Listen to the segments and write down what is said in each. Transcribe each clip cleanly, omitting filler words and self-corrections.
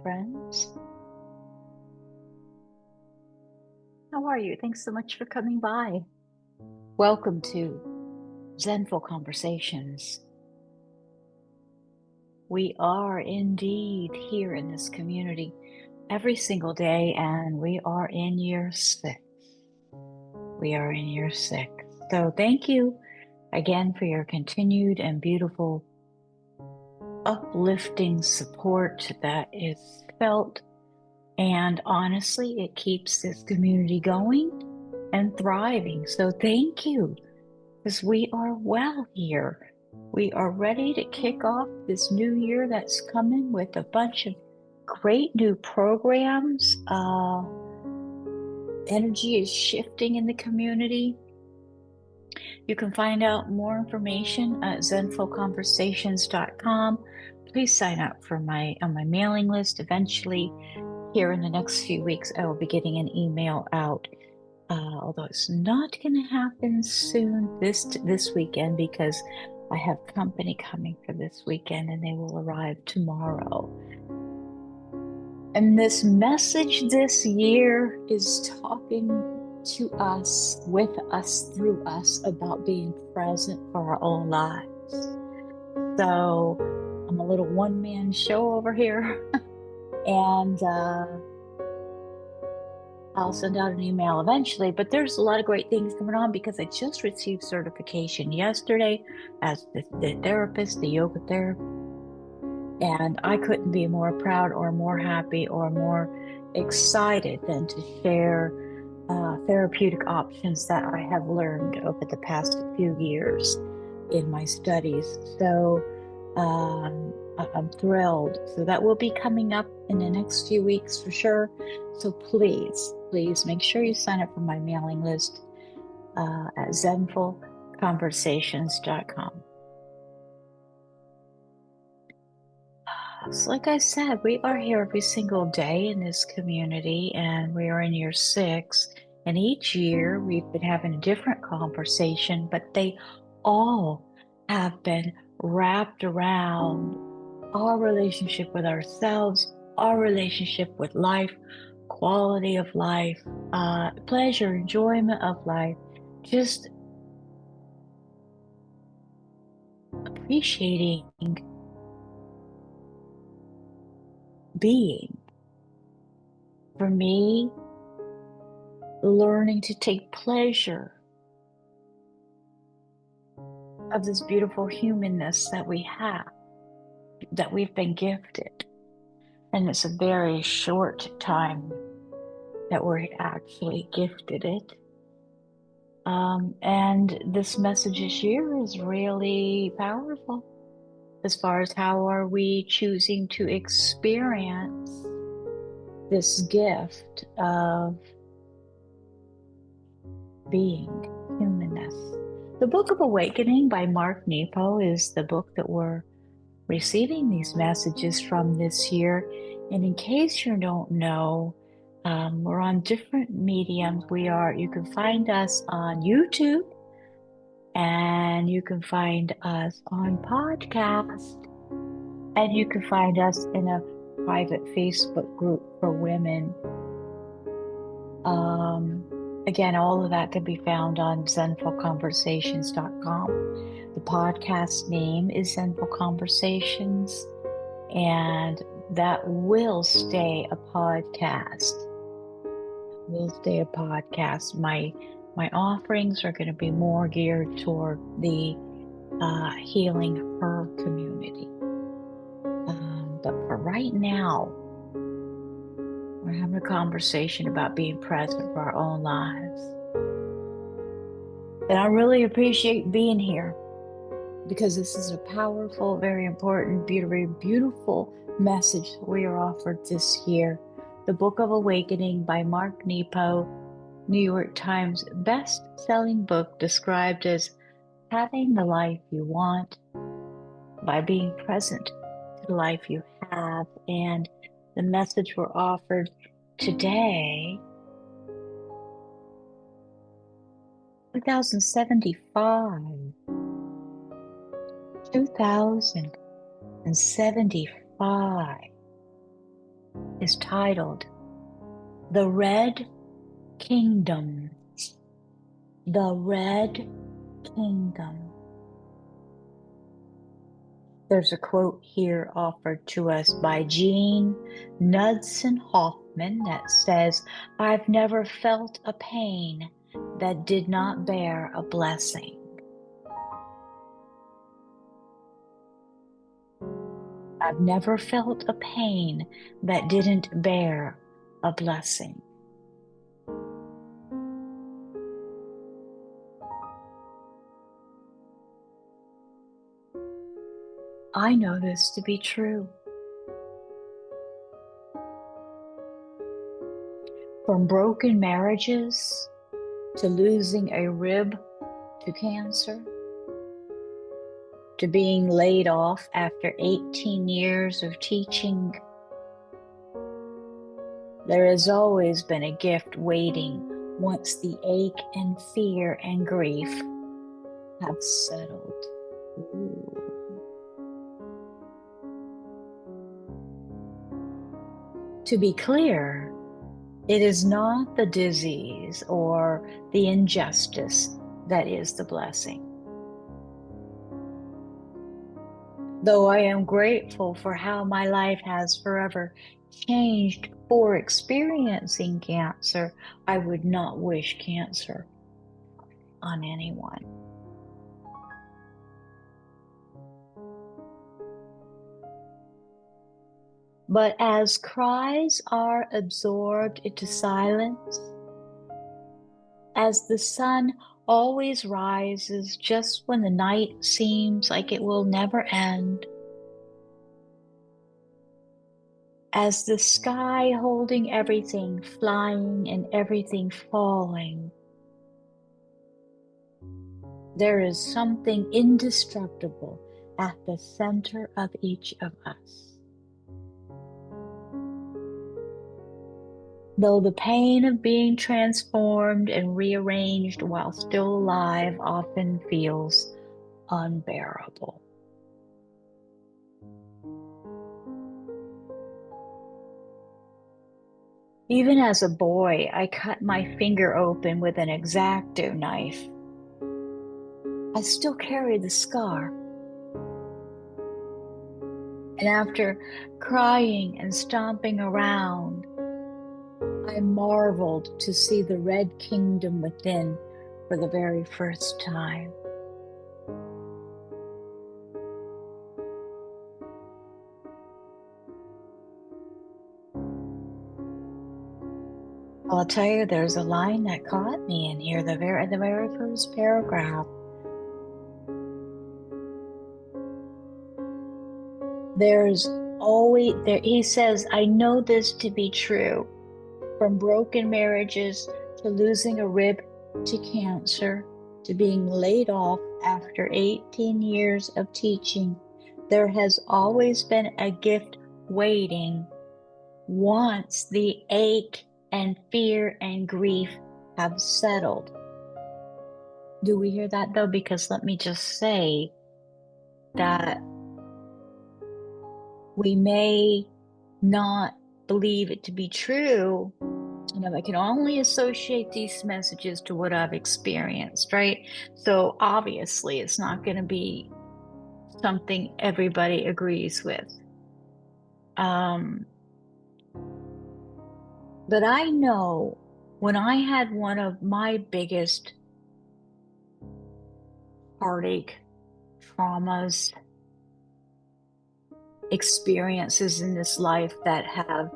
friends. How are you? Thanks so much for coming by. Welcome to Zenful Conversations. We are indeed here in this community every single day, and we are in year 6. We are in year 6. So thank you again for your continued and beautiful uplifting support that is felt. And honestly, it keeps this community going and thriving. So thank you, because we are well here. We are ready to kick off this new year that's coming with a bunch of great new programs. Energy is shifting in the community. You can find out more information at zenfulconversations.com. Please sign up on my mailing list. Eventually, here in the next few weeks, I will be getting an email out. Although it's not going to happen soon this weekend, because I have company coming for this weekend and they will arrive tomorrow. And this message this year is talking to us, with us, through us, about being present for our own lives. So I'm a little one-man show over here, and I'll send out an email eventually, but there's a lot of great things going on because I just received certification yesterday as the therapist, the yoga therapist, and I couldn't be more proud or more happy or more excited than to share therapeutic options that I have learned over the past few years in my studies. So I'm thrilled. So that will be coming up in the next few weeks for sure. So please make sure you sign up for my mailing list at zenfulconversations.com. So like I said, we are here every single day in this community, and we are in year 6. And each year we've been having a different conversation, but they all have been wrapped around our relationship with ourselves, our relationship with life, quality of life, pleasure, enjoyment of life, just appreciating being. For me, learning to take pleasure of this beautiful humanness that we have, that we've been gifted. And it's a very short time that we're actually gifted it. And this message this year is really powerful as far as how are we choosing to experience this gift of being humanness. The Book of Awakening by Mark NEPO is the book that we're receiving these messages from this year. And in case you don't know, we're on different mediums. You can find us on YouTube, and you can find us on podcast, and you can find us in a private Facebook group for women. Again, all of that can be found on zenfulconversations.com. The podcast name is Zenful Conversations, and that will stay a podcast. My offerings are going to be more geared toward the healing her community. But for right now, we're having a conversation about being present for our own lives. And I really appreciate being here, because this is a powerful, very important, beautiful message we are offered this year. The Book of Awakening by Mark NEPO, New York Times best-selling book, described as having the life you want by being present to the life you have. And the message we're offered today, 2075. 2075. is titled The Red Kingdom. The Red Kingdom. There's a quote here offered to us by Jean Knudsen Hoffman that says, "I've never felt a pain that did not bear a blessing." I've never felt a pain that didn't bear a blessing. I know this to be true. From broken marriages to losing a rib to cancer, to being laid off after 18 years of teaching, there has always been a gift waiting once the ache and fear and grief have settled. Ooh. To be clear, it is not the disease or the injustice that is the blessing. Though I am grateful for how my life has forever changed for experiencing cancer, I would not wish cancer on anyone. But as cries are absorbed into silence, as the sun always rises just when the night seems like it will never end, as the sky holding everything flying and everything falling, there is something indestructible at the center of each of us. Though the pain of being transformed and rearranged while still alive often feels unbearable. Even as a boy, I cut my finger open with an X-Acto knife. I still carry the scar. And after crying and stomping around, I marveled to see the Red Kingdom within for the very first time. I'll tell you, there's a line that caught me in here, the very first paragraph. He says, "I know this to be true. From broken marriages to losing a rib to cancer to being laid off after 18 years of teaching, there has always been a gift waiting once the ache and fear and grief have settled." Do we hear that though? Because let me just say that we may not believe it to be true. I can only associate these messages to what I've experienced, right? So obviously it's not going to be something everybody agrees with. But I know when I had one of my biggest heartache, traumas, experiences in this life that have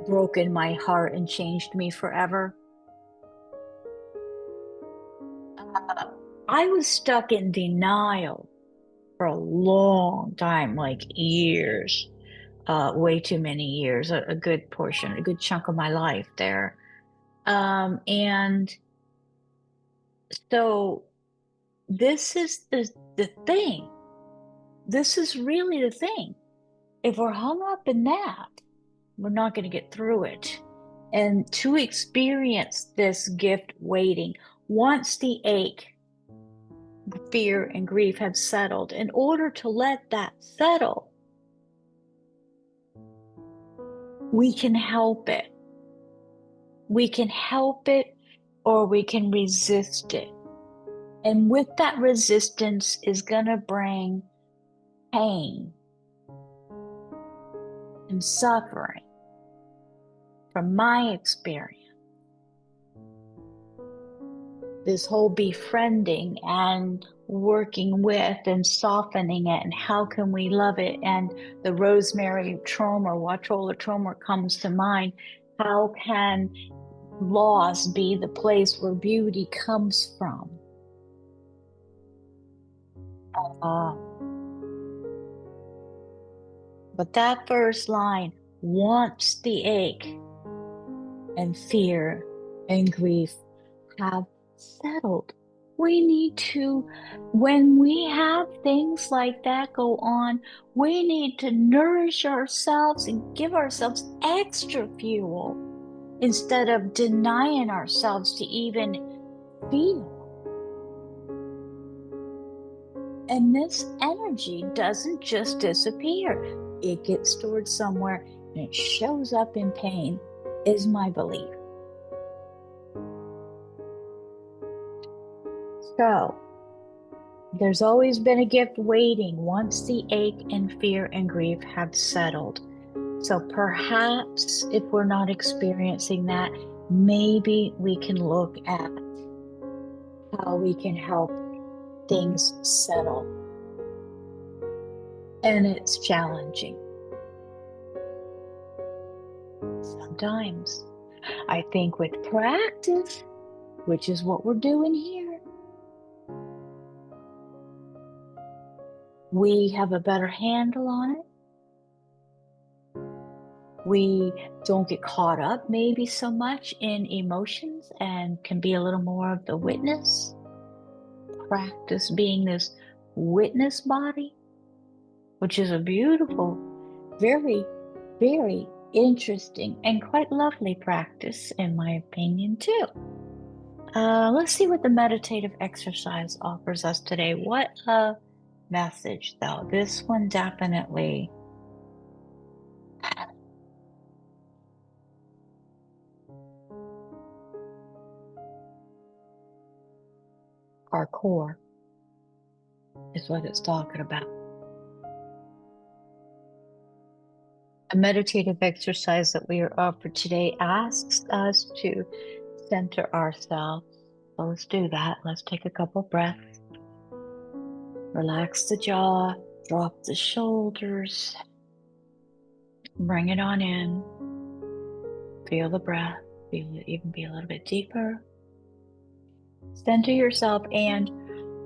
broken my heart and changed me forever, I was stuck in denial for a long time, like years, way too many years, a good portion, a good chunk of my life there. And so this is the thing. This is really the thing. If we're hung up in that, we're not going to get through it. And to experience this gift waiting, once the ache, fear, and grief have settled, in order to let that settle, we can help it. We can help it or we can resist it. And with that resistance is going to bring pain and suffering from my experience. This whole befriending and working with and softening it, and how can we love it? And the rosemary trauma, Wachola trauma comes to mind. How can loss be the place where beauty comes from? But that first line, once the ache and fear and grief have settled, we need to, when we have things like that go on, we need to nourish ourselves and give ourselves extra fuel instead of denying ourselves to even feel. And this energy doesn't just disappear. It gets stored somewhere and it shows up in pain, is my belief. So, there's always been a gift waiting once the ache and fear and grief have settled. So perhaps if we're not experiencing that, maybe we can look at how we can help things settle. And it's challenging. Sometimes. I think with practice, which is what we're doing here, we have a better handle on it. We don't get caught up maybe so much in emotions and can be a little more of the witness. Practice being this witness body, which is a beautiful, very, very interesting and quite lovely practice, in my opinion, too. Let's see what the meditative exercise offers us today. What a message, though. This one definitely our core is what it's talking about. A meditative exercise that we are offered today asks us to center ourselves. So let's do that. Let's take a couple breaths. Relax the jaw, drop the shoulders, bring it on in. Feel the breath, feel it even be a little bit deeper. Center yourself and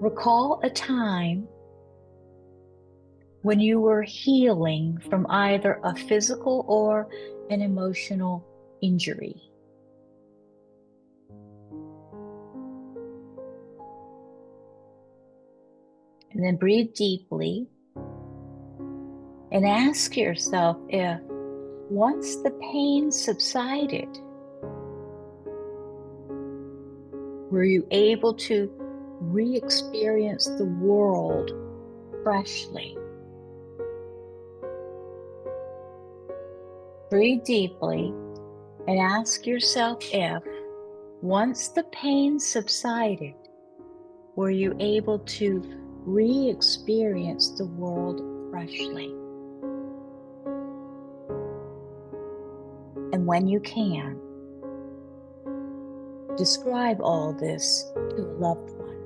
recall a time when you were healing from either a physical or an emotional injury. And then breathe deeply and ask yourself if, once the pain subsided, were you able to re-experience the world freshly? Breathe deeply and ask yourself if, once the pain subsided, were you able to re-experience the world freshly? And when you can, describe all this to a loved one,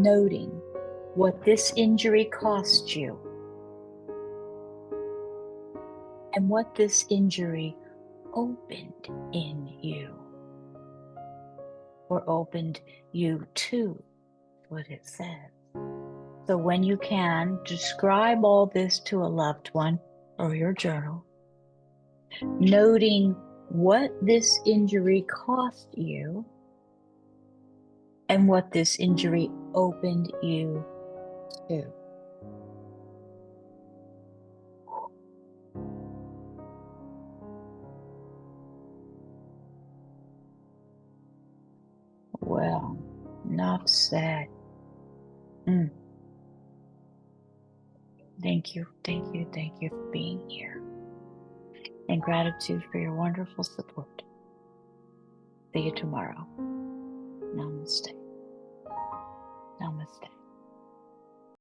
noting what this injury cost you and what this injury opened in you, or opened you to, what it says. So when you can, describe all this to a loved one or your journal, noting what this injury cost you and what this injury opened you to. Well, enough said. Thank you, thank you, thank you for being here. And gratitude for your wonderful support. See you tomorrow. Namaste. Namaste.